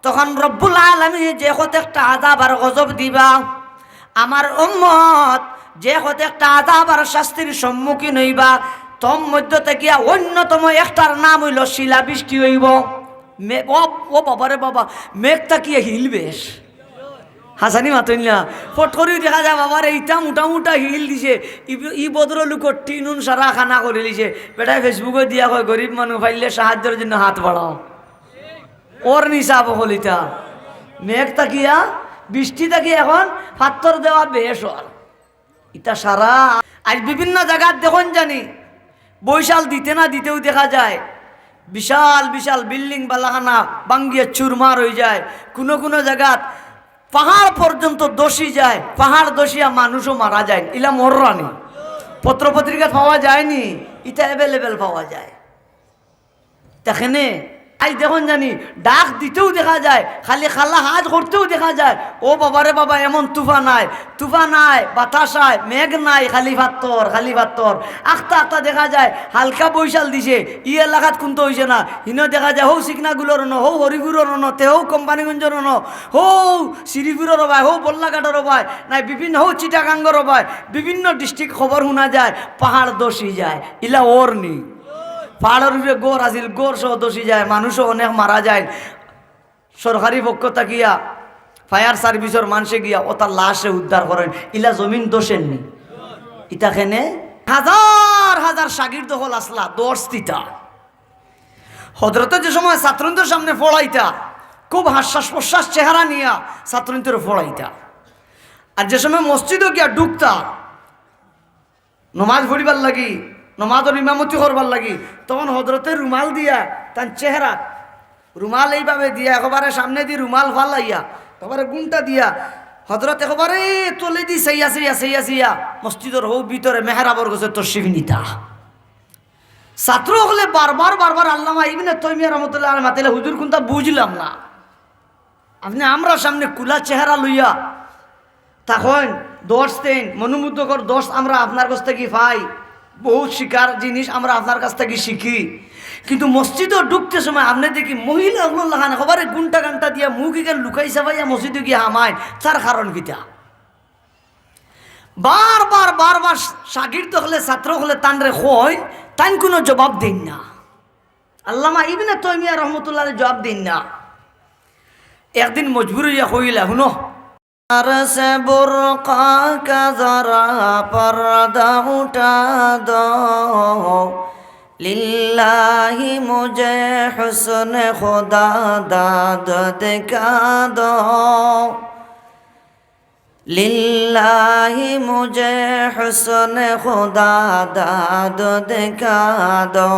তখন রব্বুল আলামিন যে কত একটা আযাব আর গজব দিবা, আমার উম্মত যে কত একটা আযাব আর শাস্তির সম্মুখীন হইবা, তোর মধ্য থেকে অন্যতম একটার নাম হইল শিলাবৃষ্টি হইব। ও বাবারে বাবা, মেঘ তাকিয়ে হিলবেশ হাসানি মাতইন না, ফট করেও দেখা যায় বাবার এইটা মোটা মোটা হিল দিছে, ই বদর লোকর টিনুন সারা খানা করে দিছে। বেটায় ফেসবুকে দিয়া হয় গরিব মানুষ পাইলে সাহায্যের জন্য হাত বাড়াও, ওর নিশা বলিতা মেঘ তাকিয়া বৃষ্টি তাকিয়ে এখন পাত্তর দেওয়া বেশ হল ইটা সারা। আজ বিভিন্ন জায়গার দেখুন জানি বৈশাল দিতে না দিতেও দেখা যায় বিশাল বিশাল বিল্ডিং বালাখানা বাঙ্গিয়ে চুরমার হয়ে যায়। কোনো কোনো জায়গাত পাহাড় পর্যন্ত দোষী যায়, পাহাড় দোষিয়া মানুষও মারা যায়। ইলা মররানি পত্রপত্রিকা পাওয়া যায়নি, ইটা অ্যাভেলেবেল পাওয়া যায়। দেখেনে আজ দেখুন জানি ডাক দিতেও দেখা যায়, খালি খালা হাজ করতেও দেখা যায়। ও বাবারে বাবা, এমন তুফা নাই বাতাস নাই মেঘ নাই, খালি পাত্তর খালি পাত্তর। আখতা আখতা দেখা যায় হালকা বৈশাল দিছে, ই এলাকাত কোনটো হয়েছে না, হিনো দেখা যায় হৌ চিকনাগুলোর ন, হৌ হরিপুরের ন, তে হৌ কোম্পানিগঞ্জের ন, হৌ শ্রীপুরের ভাই, হৌ বল্লাঘাটের ভাই, নাই বিভিন্ন হৌ চিটাগাঙ্গর ভাই, বিভিন্ন ডিস্ট্রিক্ট খবর শোনা যায় পাহাড় দোষী যায়। ইলা ওর নি পাহাড়ের উপরে গোর আছিল, গোর সহ দোষী যায়, মানুষও অনেক মারা যায়। সরকারি পক্ষ থাকিয়া ফায়ার সার্ভিসের মানুষে গিয়া ও তার লাশে উদ্ধার করেন। ইলা জমিন দোষের নি, ইটাখানে হাজার হাজার শাগির দখল আসলা দোষ দিতা। হজরতে যে সময় ছাত্রদের সামনে পড়াইতা খুব হাস্যাস প্রশ্বাস চেহারা নিয়া ছাত্রদের পড়াইতা, আর যে সময় মসজিদও গিয়া ঢুকতা নমাজ পড়িবার লাগি, নমাজের ইমামতি করবার লাগি, তখন হজরতের রুমাল দিয়া তার চেহারা রুমাল এইভাবে দিয়া একেবারে সামনে দিয়ে রুমাল ফালাইয়া একেবারে গুণটা দিয়া হজরত একেবারে তলে দি সেইয়া মসজিদের হৌ ভিতরে মেহরাবর গেছে তশরিফ নিতা। ছাত্র হলে বারবার আল্লামা ইবনে তাইমিয়া রাহমাতুল্লাহ আলাইহি মাতিলে হুজুর কোনটা বুঝলাম না, আপনি আমরা সামনে কুলা চেহারা লইয়া তখন দোষ দেন, মনোমুগ্ধকর দোষ আমরা আপনার কাছ থেকে পাই, বহুত শিকার জিনিস আমরা আপনার কাছ থেকে শিখি। কিন্তু মসজিদও ঢুকতে সময় আপনি দেখি মহিলাগুলো লাগান একেবারে গুন্টা গান্টা দিয়া মুখ এখানে লুকাই চাবাইয়া মসজিদে গিয়ে হামায়, তার কারণ কিটা? বারবার শাগির্দ হলে ছাত্র হলে তানরে কই, তান কোনো জবাব দিন না। আল্লামা ইবনে তাইমিয়া রাহমাতুল্লাহ আলাইহি জবাব দিন না। একদিন মজবুর হইয়া কইলা, শুনো से बुर्का का जरा पर्दा उठा दो, लिल्लाही मुझे हुस्न खुदा दाद दिखा दो, लिल्लाही मुझे हुस्न खुदा दाद दिखा दो।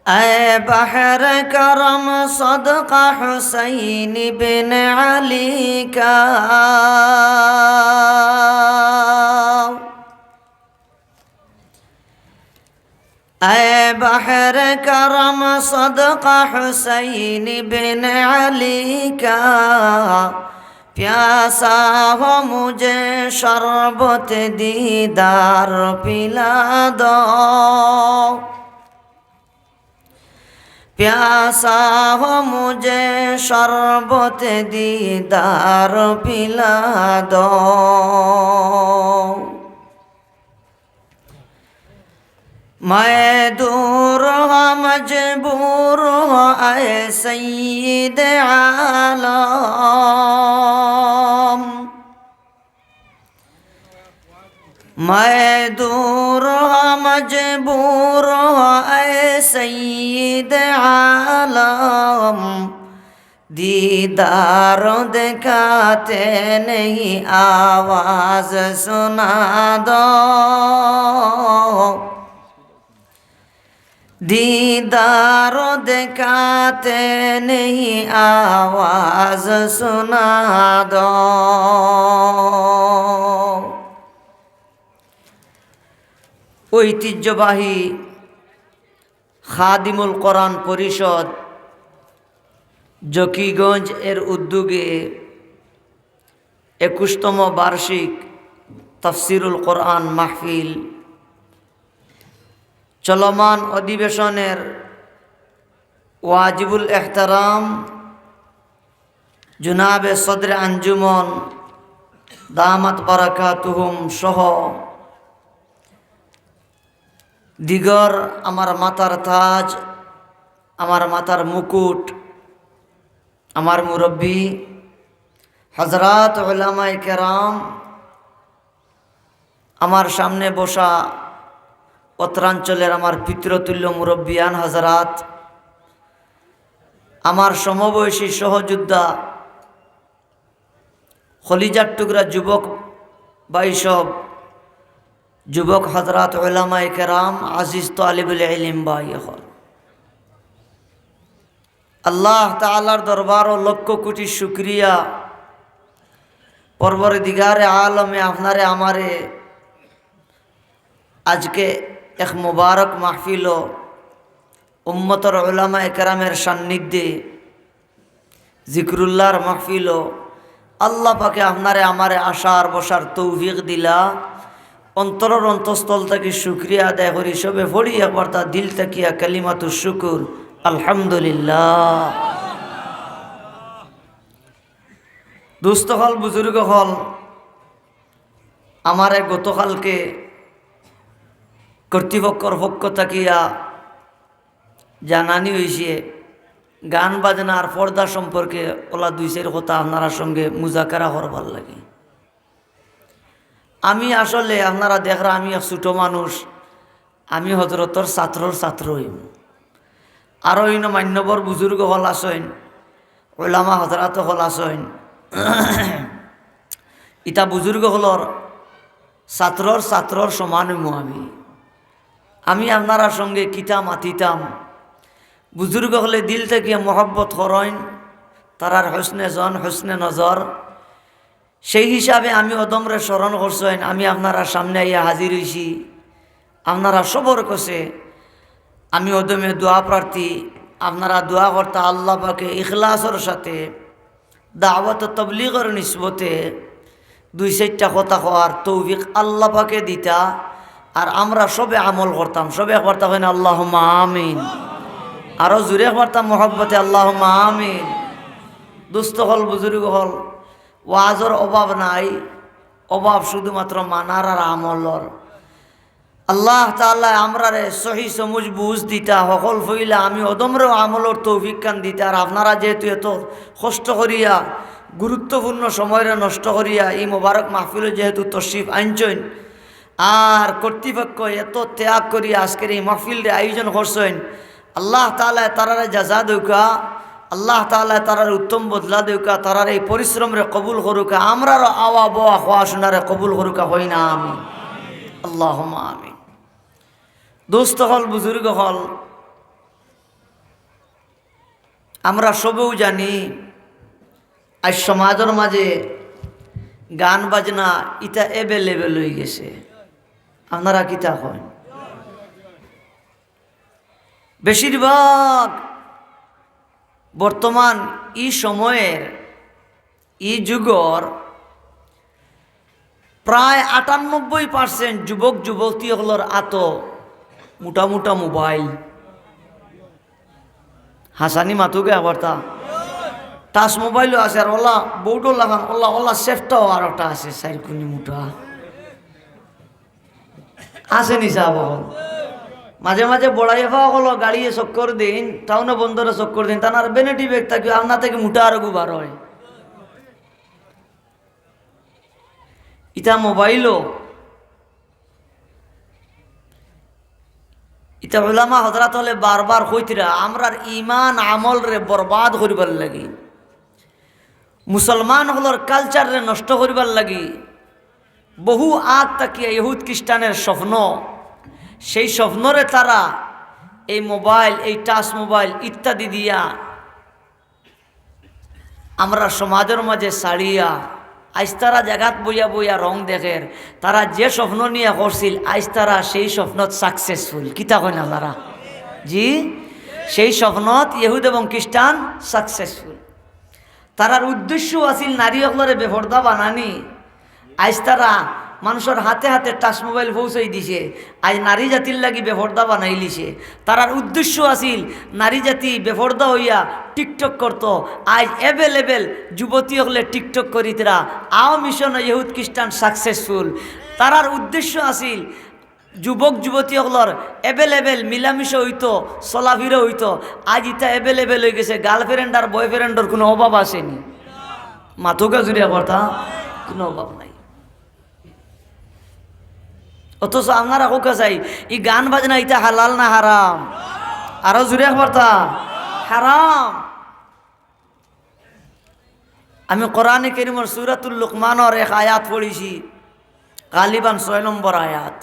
ऐ बहर करम सदका हुसैन बिन अली का, ऐ बहर करम सदका हुसैन बिन अली का, प्यासा हो मुझे शरबत दीदार पिला दो, प्यासा हो मुझे शरबत दीदार पिला दो। मैं दूर हो मजबूर हो ऐ सय्यिद आलम, मैं दूर हो मजबूर हो ऐ सय्यिद आलम, दीदार दिखाते नहीं आवाज सुना दो, दीदार दिखाते नहीं आवाज सुना दो। ঐতিহ্যবাহী খাদিমুল কোরআন পরিষদ জকিগঞ্জ এর উদ্যোগে 21তম বার্ষিক তাফসিরুল কোরআন মাহফিল চলমান অধিবেশনের ওয়াজিবুল এহতারাম জুনাবে সদরে আঞ্জুমন দামাত বারাকাতুহুম সহ দিগর আমার মাথার তাজ, আমার মাথার মুকুট, আমার মুরব্বী হযরত উলামায়ে কেরাম, আমার সামনে বসা উত্তরাঞ্চলের আমার পিতৃতুল্য মুরব্বিয়ান হযরত, আমার সমবয়সী সহযোদ্ধা খলিজার টুকরা যুবক বাইসব যুবক হযরত উলামায়ে কেরাম, আজিজ তালিবুল ইলম ভাই হল, আল্লাহ তাআলার দরবার ও লক্ষ কোটি শুকরিয়া পরবর্তীগারে আলমে আপনারে আমারে আজকে এক মুবারক মাহফিল ও উম্মতর উলামায়ে কেরামের সান্নিধ্যে জিকরুল্লাহর মাহফিল ও আল্লাহ পাকে আপনারে আমারে আসার বসার তৌফিক দিলা। অন্তরের অন্তঃস্থল থেকে শুকরিয়া আদায় করি। সবে পড়ি একবার তা দিল তাকিয়া কালিমাতুশ শুকুর আলহামদুলিল্লাহ। দুস্থ হল বুজুর্গ হল, আমারে গতকালকে কর্তৃপক্ষর পক্ষ থাকিয়া জানানি হয়েছে গান বাজনা আর পর্দা সম্পর্কে ওলা দুই চার কথা আপনারা সঙ্গে মুজাকারা করবার লাগে। আমি আসলে আপনারা দেখরা আমি এক ছোটো মানুষ, আমি হজরতর ছাত্রর ছাত্র হইম। আরও ইন মান্যবর বুজুর্গ হল আসেন, ওলামা হজরত হল আসেন, ইটা বুজুর্গ হলর ছাত্রর সমান হইম। আমি আপনারা সঙ্গে কিতা মাতিতাম, বুজুর্গ হলে দিল থেকে মহব্বত করেন, তারার হোসনে জন হোসনে নজর, সেই হিসাবে আমি অদমরে স্মরণ করছেন। আমি আপনারা সামনে আইয়া হাজির হইছি, আপনারা সবর কষে আমি অদমে দোয়া প্রার্থী। আপনারা দোয়া করতা আল্লাহ পাকে ইখলাসর সাথে দাওয়াত তবলিগর নিসবতে দুই চারটা কথা হওয়ার তৌফিক আল্লাহ পাকে দিতা, আর আমরা সবে আমল করতাম। সবে একবারতা হয় না আল্লাহুম্মা আমিন, আরও জুড়ে একবারতাম মহব্বতে আল্লাহুম্মা আমিন। দুস্থ হল বুজুর্গ হল, ওয়াজর অভাব নাই, অভাব শুধুমাত্র মানার আর আমলর। আল্লাহ তাআলা আমরারে সহি সমুজ বুঝ দিতা, সকল ফইলা আমি অদমরেও আমলর তৌফিক কান দিতা। আর আপনারা যেহেতু এত কষ্ট করিয়া গুরুত্বপূর্ণ সময়রে নষ্ট করিয়া এই মোবারক মাহফিলে যেহেতু তশরিফ আনছেন, আর কর্তৃপক্ষ এত ত্যাগ করিয়া আজকের এই মাহফিলরে আয়োজন করছেন, আল্লাহ তাআলা তারারে জাযা দৌকা, আল্লাহ তাআলা তারার উত্তম বদলা দৌকা, তারার এই পরিশ্রমরে কবুল করুকা, আমরারও আওয়া বোয়া খোয়া শোনারে কবুল করুকা হই না আমি আল্লাহুম্মা আমিন। দোস্ত হল বুজুর্গ হল, আমরা সবেও জানি আজ সমাজের মাঝে গান বাজনা ইটা এভেলেবেল হয়ে গেছে। আপনারা কিতা হয়, বেশিরভাগ বর্তমান ই সময়ের ই যুগর প্রায় ৯৮% যুবক যুবতী হলর আত মোটা মোটা মোবাইল। হাসানি মাতুকে আবার তা টাচ মোবাইলও আছে, আর ওলা বউটো লাগান ওলা ওলা সেফটাও আর একটা আছে, চারিকুনি মোটা আছে নিশা বহল। মাঝে মাঝে বড়াই পাওয়া হলো গাড়িয়ে চক্কর দিন, টাউনে বন্দরে চক্কর দিন, তার বেনেটি বেগ থাকি আপনার থেকে মোটা আর গুবার হয়। ইটা মোবাইলও ইটা উলামা হযরত হলে বারবার কইতিরা আমরার ইমান আমল রে বরবাদ করিবার লাগি, মুসলমান হলর কালচার রে নষ্ট করিবার লাগি বহু আগ তাকিয়া ইহুদ খ্রিস্টানের স্বপ্ন, সেই স্বপ্নরে তারা এই মোবাইল, এই টাচ মোবাইল ইত্যাদি দিয়া আমরা সমাজের মাঝে ছাড়িয়া আজ তারা জায়গাত বইয়া বইয়া রং দেখের। তারা যে স্বপ্ন নিয়ে করছিল আজ তারা সেই স্বপ্নত সাকসেসফুল। কিতা কয় না তারা? জি, সেই স্বপ্নত ইহুদ এবং খ্রিস্টান সাকসেসফুল। তারার উদ্দেশ্য আছিল নারী সকলের বেপর্দা বানানি। আজ তারা মানুষের হাতে হাতে টাচ মোবাইল পৌঁছাই দিছে, আজ নারী জাতির লাগি বেপর্দা বানাই লিছে। তারার উদ্দেশ্য আছিল নারী জাতি বেপর্দা হইয়া টিকটক করত। আজ এভেলেবেল যুবতী হলে টিকটক করি তারা আও মিশন ইহুদ খ্রিস্টান সাকসেসফুল। তারার উদ্দেশ্য আছিল যুবক যুবতী হলর এভেলেবেল মিলামিশা হইতো, চলাফিরা হইতো। আজ ইটা এভেলেবেল হয়ে গেছে, গার্লফ্রেন্ড আর বয়ফ্রেন্ডের কোনো অভাব আসেনি। মাথুকা জুড়িয়া কথা কোনো অভাব নাই। অথচ আপনারা কোকা চাই ই গান বাজনা ইটা হালাল না হারাম? আরো জুড়ে কথা হারাম। আমি কোরআনে কারীমের সূরাতুল লুকমানের এক আয়াত পড়েছি, গালিবান 6 নম্বর আয়াত।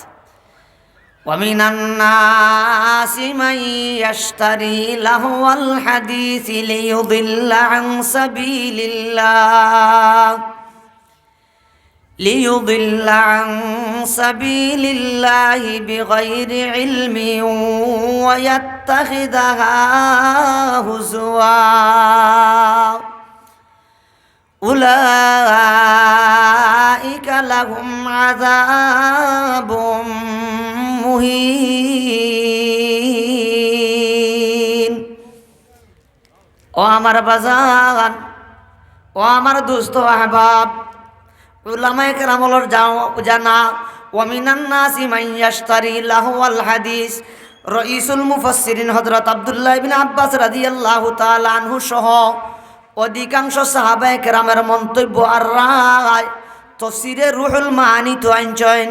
ومن الناس من يشتري لهو الحديث ليضل عن سبيل الله بغير علم ويتخذها هزوا أولئك لهم عذاب মুহিন। ও আমার বাজান, ও আমার দোস্ত আহবাব, উলামায়ে কেরামর জানা ওয়া মিনান নাসি মান ইয়াশতারি লাহওয়াল হাদিস। রাইসুল মুফাসসিরিন হযরত আব্দুল্লাহ ইবনে আব্বাস রাদিয়াল্লাহু তাআলা আনহু সহ অধিকাংশ সাহাবায়ে কেরামের মন্তব্য আর রায় তফসিরে রুহুল মাআনি তো আনছেন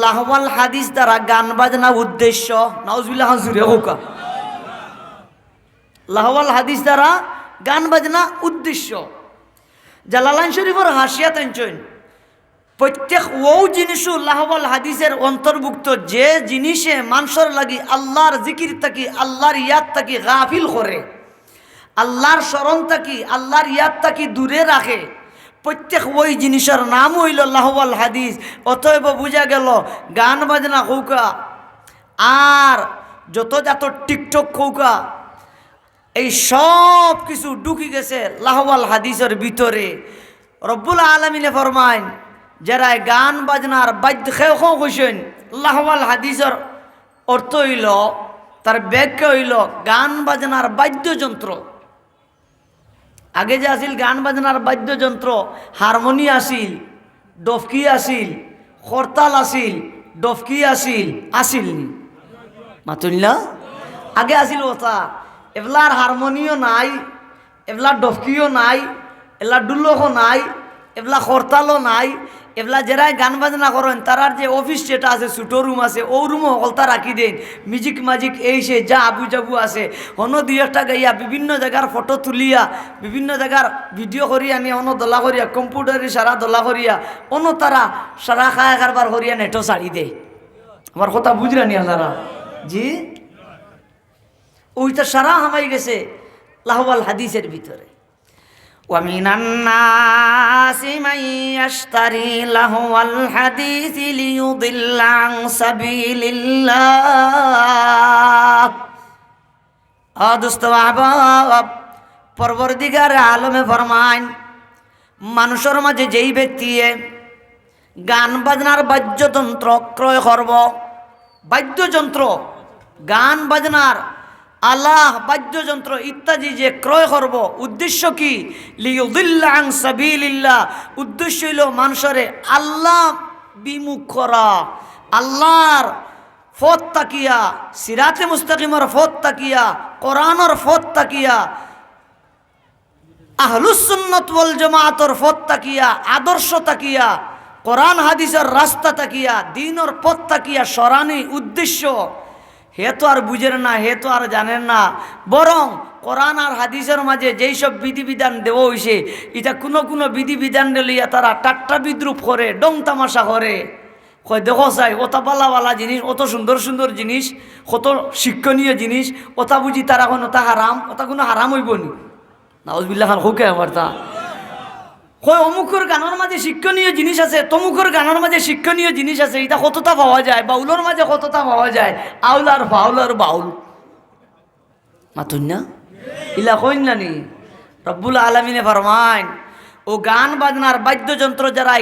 লাহওয়াল হাদিস দ্বারা গান বাজনা উদ্দেশ্য। নাউজুবিল্লাহ জুরে হোকা। লাহওয়াল হাদিস দ্বারা গান বাজনা উদ্দেশ্য। জালালাইন শরীফের হাসিয়াত আনছেন প্রত্যেক ও জিনিসও লাহওয়াল হাদিসের অন্তর্ভুক্ত যে জিনিসে মানুষের লাগি আল্লাহর জিকির থাকি, আল্লাহর ইয়াদ থাকি গাফিল করে, আল্লাহর স্মরণ থাকি, আল্লাহর ইয়াদ থাকি দূরে রাখে, প্রত্যেক ওই জিনিসের নাম হইল লাহওয়াল হাদিস। অতএব বুঝা গেল গান বাজনা কৌকা আর যত যত টিকটক কৌকা এই সব কিছু ঢুকি গেছে লাহওয়াল হাদিসের ভিতরে। রব্বুল আলামিনে ফরমাইন যারা গান বাজনার বাদ্য খেয়ে কইছেন লাহওয়াল হাদিসের অর্থ হইল, তার ব্যাখ্যা হইল গান বাজনার বাদ্যযন্ত্র। আগে যে আসিল গান বাজনার বাদ্যযন্ত্র হারমোনি আসিল, ডফকি আসিল, খরতাল আসিল, ডফকি আসিল নি মাতুল্লা আগে আসিল ওটা। এগুলার হারমোনিও নাই, এগুলা ডফকিও নাই, এগুলা ডুল্লকও নাই, এগুলা খরতালও নাই। এগুলা যারাই গান বাজনা করেন তারার যে অফিস যেটা আছে, ছোটো রুম আছে, ও রুমও হলতা রাখি দেন। মিউজিক মাজিক এই সে যা আবু জাবু আছে হনো দুই একটা গাইয়া বিভিন্ন জায়গার ফটো তুলিয়া বিভিন্ন জায়গার ভিডিও করিয়া নিয়ে অন্য দোলা করিয়া কম্পিউটারে সারা দোলা করিয়া অন্য তারা সারা খায় কারবার করিয়া নেটো ছাড়ি দেয়। আমার কথা বুঝরা নি আপনারা? জি, ওইটা সারা হামাই গেছে লাহওয়াল হাদিসের ভিতরে। ومن الناس من يشتري لهو الحديث ليضل عن سبيل الله। দোস্ত আহবাব, পরবর্তীকার আলমে ফরমাইন মানুষের মাঝে যেই ব্যক্তি গান বাজনার বাদ্যযন্ত্র ক্রয় করব, বাদ্যযন্ত্র গান বাজনার আল্লাহ বাদ্যযন্ত্র ইত্যাদি যে ক্রয় করব, উদ্দেশ্য কি? লিয়ুদিল্লা আন সাবিলিল্লাহ, উদ্দেশ্য হইল মানুষের আল্লাহ বিমুখ করা, আল্লাহর পথ তাকিয়া, সিরাতে মুস্তাকিমের পথ তাকিয়া, কোরআনের পথ তাকিয়া, আহলুস সুন্নাত ওয়াল জামাআতের পথ তাকিয়া, আদর্শ তাকিয়া, কোরআন হাদিসের রাস্তা তাকিয়া, দ্বীনের পথ তাকিয়া সরানি উদ্দেশ্য। হে তো আর বুঝেন না, হে তো আর জানেন না, বরং কোরআন আর হাদিসের মাঝে যেই সব বিধিবিধান দেওয়া হয়েছে এটা কোনো বিধিবিধান লইয়া তারা টাট্টা বিদ্রুপ করে, ডং তামাশা করে। কয় দেখো চাই ওটা বালা জিনিস, অত সুন্দর সুন্দর জিনিস, কত শিক্ষণীয় জিনিস, ওটা বুঝি তারা এখন ওটা হারাম, ওটা কোনো হারাম হইব নি? নাউজুবিল্লাহ খান হোকে আমার তা কয় অমুকের গানের মাঝে শিক্ষণীয় জিনিস আছে, তমুকের গানের মাঝে শিক্ষণীয় জিনিস আছে, এটা কতটা পাওয়া যায়, বাউলের মাঝে কতটা পাওয়া যায়, আউল আর বাউল আর বাউল মাতুন না ইলা কইন না নি? রব্বুল আলামিনে ফরমাইন ও গান বাজনার বাদ্যযন্ত্র যারা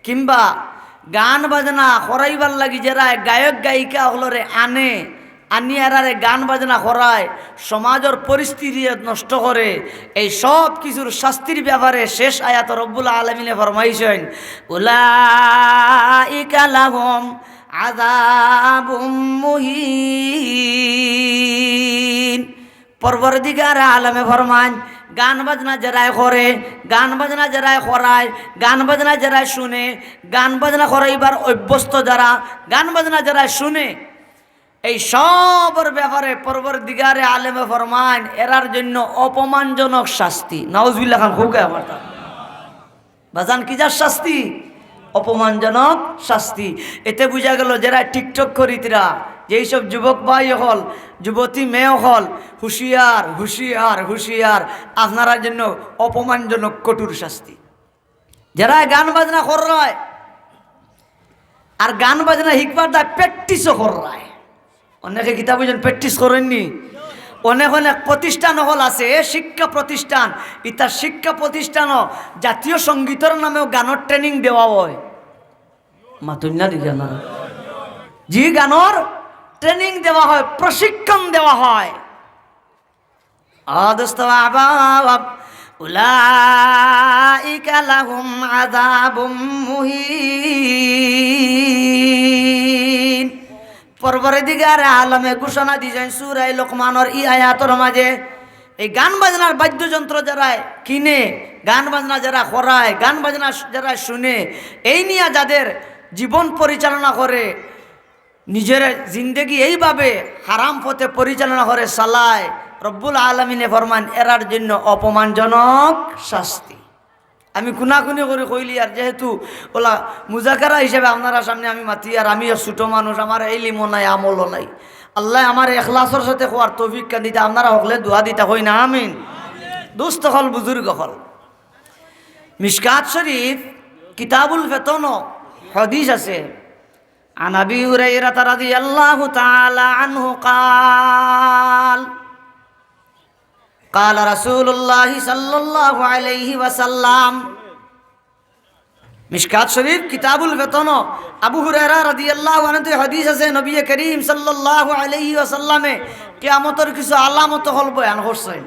কিংবা গান বাজনা করাইবার লাগি যারা গায়ক গায়িকা হলরে আনি এরারে গান বাজনা করায় সমাজের পরিস্থিতি নষ্ট করে, এই সব কিছুর শাস্তির ব্যাপারে শেষ আয়াত রব্বুল আলামিনে ফরমাইছেন উলাইকা লাহুম আযাবুম মুহিন। পরবর্তীকার আলমে ফরমান গান বাজনা যারাই করে, গান বাজনা যারাই করায়, গান বাজনা যারাই শুনে, গান বাজনা করাইবার অভ্যস্ত যারা, গান বাজনা যারাই শুনে, এই সবর ব্যাপারে পরবর্তীকারে আলেমে ফরমান এরার জন্য অপমানজনক শাস্তি। নাউজুবিল্লাহ খান খুকে আমার বাজান কি যার শাস্তি? অপমানজনক শাস্তি। এতে বোঝা গেল যারা টিকটক করিতরা, যেই সব যুবক ভাই হল, যুবতী মেয়ে হল, হুঁশিয়ার হুঁশিয়ার হুঁশিয়ার, আপনারা জন্য অপমানজনক কঠোর শাস্তি। যারা গান বাজনা করায় আর গান বাজনা শিখবার দা প্র্যাকটিসও করায়, অনেকে কিতাব প্র্যাকটিস করেননি, অনেক অনেক প্রতিষ্ঠান হল আছে শিক্ষা প্রতিষ্ঠান, ইতার শিক্ষা প্রতিষ্ঠানও জাতীয় সঙ্গীতের নামেও গানের ট্রেনিং দেওয়া হয়। মাতুন্যা দিকে না, জি গানের ট্রেনিং দেওয়া হয়, প্রশিক্ষণ দেওয়া হয়। উলাইকা লাহুম আযাবুম মুহিন। পরবর্তীকার আলমে ঘোষণা দিয়েছেন সূরা লোকমানের এই আয়াতের মাঝে, এই গান বাজনার বাদ্যযন্ত্র যারা কিনে, গান বাজনা যারা করায়, গান বাজনা যারা শুনে, এই নিয়ে যাদের জীবন পরিচালনা করে, নিজের জিন্দেগি এইভাবে হারাম পথে পরিচালনা করে চালায়, রব্বুল আলামিনে ফরমান এরার জন্য অপমানজনক শাস্তি। আমি খুনাখুনি করে কইলি, আর যেহেতু ওলা মুজাকারা হিসেবে আপনারা সামনে আমি মাতি, আর আমিও ছোটো মানুষ, আমার এই লিমো নাই আমলও নাই, আল্লাহ আমার এখলাসের সাথে খোয়ার তৌফিক কান দিতে, আপনারা হকলে দোয়া দিতে হই না আমিন। দুস্থ হল বুজুর্গ হল। মিশকাত শরীফ কিতাবুল ফিতন হাদিস আছে, আন আবি হুরায়রা রাদিয়াল্লাহু তাআলা আনহু قال قال رسول الله صلى الله عليه وسلم। মিশকাত শরীফ কিতাবুল ফিতন আবু হুরায়রা রাদিয়াল্লাহু আনহু হাদিস আছে, নবী করিম সাল্লাল্লাহু আলাইহি ওয়াসাল্লামে কিয়ামতের কিছু আলামত হল বয়ান করছেন।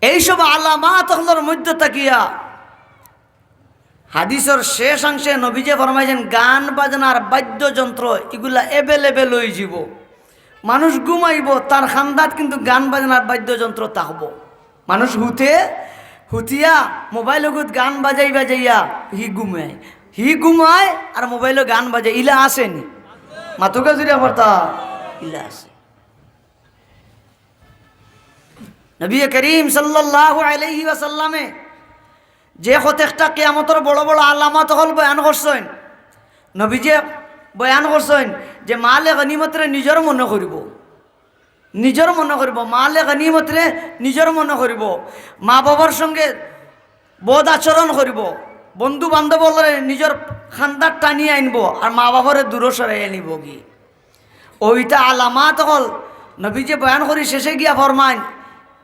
এইসব আলামাত হলর মধ্যে তাকিয়া হাদিসের শেষ অংশে নবীজি ফরমাইছেন গান বাজনার বাদ্যযন্ত্র এগুলা এভেলেবেল হয়ে যাব, মানুষ ঘুমাইব, তার খান্দাত কিন্তু গান বাজনার বাদ্যযন্ত্র থাকবো। মানুষ হুতিয়া মোবাইল গান বাজাইয়া হি ঘুমায় আর মোবাইলে গান বাজাই, ইলা আসেনি মাতুকা জুড়ে আমার তা ইলা আছে। নবী করিম সাল্লাল্লাহু আলাইহি ওয়াসাল্লামে যে প্রত্যেকটা কিয়ামতের বড় বড় আলামত হল বয়ান করছেন, নবীজি বয়ান করছেন যে মালে গনিমতরে নিজের মনে করিব, নিজের মনে করিব, মালে গনিমতরে নিজের মনে করিব, মা বাবার সঙ্গে বদ আচরণ করিব, বন্ধু বান্ধবরে নিজের খান্দার টানিয়ে আনব, আর মা বাবারে দূর সরাই আনিব। কি ওইটা আলামাত হল নবীজি বয়ান করি শেষে গিয়া ফরমান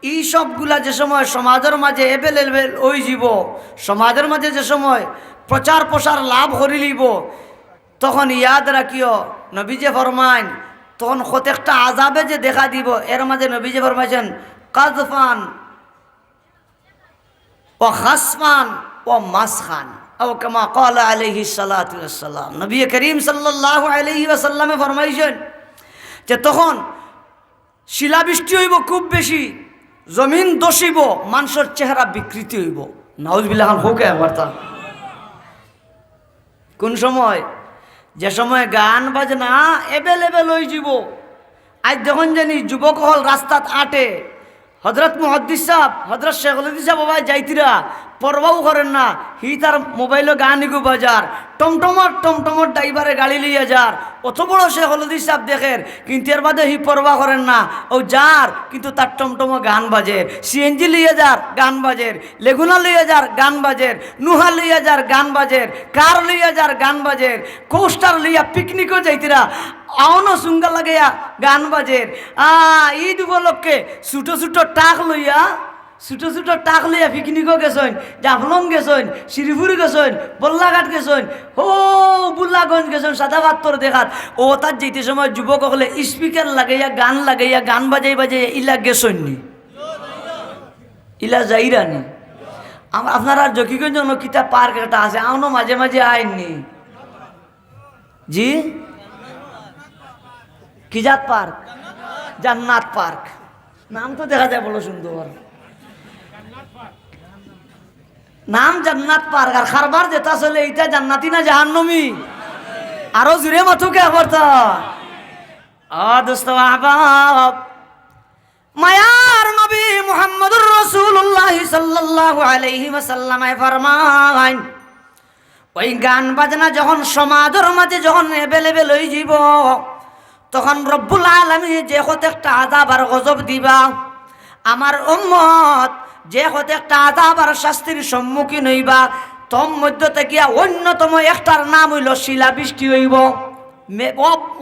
এই সবগুলা যে সময় সমাজের মাঝে এভেলেবেল ওই যাব, সমাজের মাঝে যে সময় প্রচার প্রসার লাভ করি লিব, তখন ইয়াদ রাখিও নবীজি ফরমান তখন প্রত্যেকটা আজাবে যে দেখা দিব, এর মাঝে নবীজি ফরমাইছেন কাযফান ও খাসফান ও মাসখান আও কামা ক্বালা আলাইহিস সালাতু ওয়াস সালাম। নবী করিম সাল্লাল্লাহু আলাইহি ওয়াসাল্লামে ফরমাইছেন যে তখন শিলাবৃষ্টি হইব খুব বেশি, জমিন দশিব, মানুষের চেহারা বিকৃতি হইব। নাউজুবিল্লাহ হোক বার্তা। কোন সময়? যে সময় গান বাজনা এভেলেবেল হয়ে যাব। আজ যখন জানি যুবক হল রাস্তাত আটে, হজরত মুহাদ্দিস সাহেব, হজরত শেখুল হাদিস সাহেব বাবা যাইতিরা পরবাও করেন না, হি তার মোবাইলে গান ইগু বাজার, টমটমর ড্রাইভারে গাড়ি লিয়ে যার, অত বড় শেখুল হাদিস সাহেব দেখেন, কিন্তু এর বাদে হি পরবা করেন না, ও যার কিন্তু তার টমটম গান বাজের, সিএনজি লিয়ে যার গান বাজের, লেগুনা লিয়ে যার গান বাজের, নুহা লিয়ে যার গান বাজের, কার লিয়ে যার গান বাজের, কোস্টার লিয়া পিকনিকও যাইতিরা আওনো সুঙ্গা লাগাইয়া গান বাজের। ঈদ উপলক্ষে ছোটো ছোটো টাক লইয়া ছোট ছোট টাক লইয়া পিকনিকও গেছেন, জাফলং গেছেন, শ্রীপুর গেছেন, বল্লাঘাট গেছেন, ও বুল্লাগঞ্জ গেছেন সাদা পাত্তর দেখাত। ও তার যেতে সময় যুবক হলে স্পিকার লাগাইয়া গান বাজাই ইলা গেছেন নি? ইলা যাইরানি? আপনারা জকিগঞ্জ কিতা পার্ক একটা আছে, আউনো মাঝে মাঝে আইননি জি? কি জাত পার্ক? জান্নাত পার্ক। নাম তো দেখা যায় বড় সুন্দর নাম, জান্নাত পার্ক। আর খারবার যেটা চলে এইটা জান্নাতি না জাহান্নমি? আরো জুড়ে মাথুকে আবর্তা দোস্ত আহবাব, মায়ার নবী মুহাম্মদুর রাসূলুল্লাহ সাল্লাল্লাহু আলাইহি ওয়াসাল্লাম ফরমান, ওই গান বাজনা যখন সমাজের মাঝে যখন এভেলেবেল হয়ে যাব, তখন রব্বুল আলামিন যে কত একটা আযাব আর গজব দিবা, আমার উম্মত যে কত একটা আযাব আর শাস্তির সম্মুখীন হইবা, তোর মধ্য থেকে অন্যতম একটার নাম হইল শিলা বৃষ্টি হইব।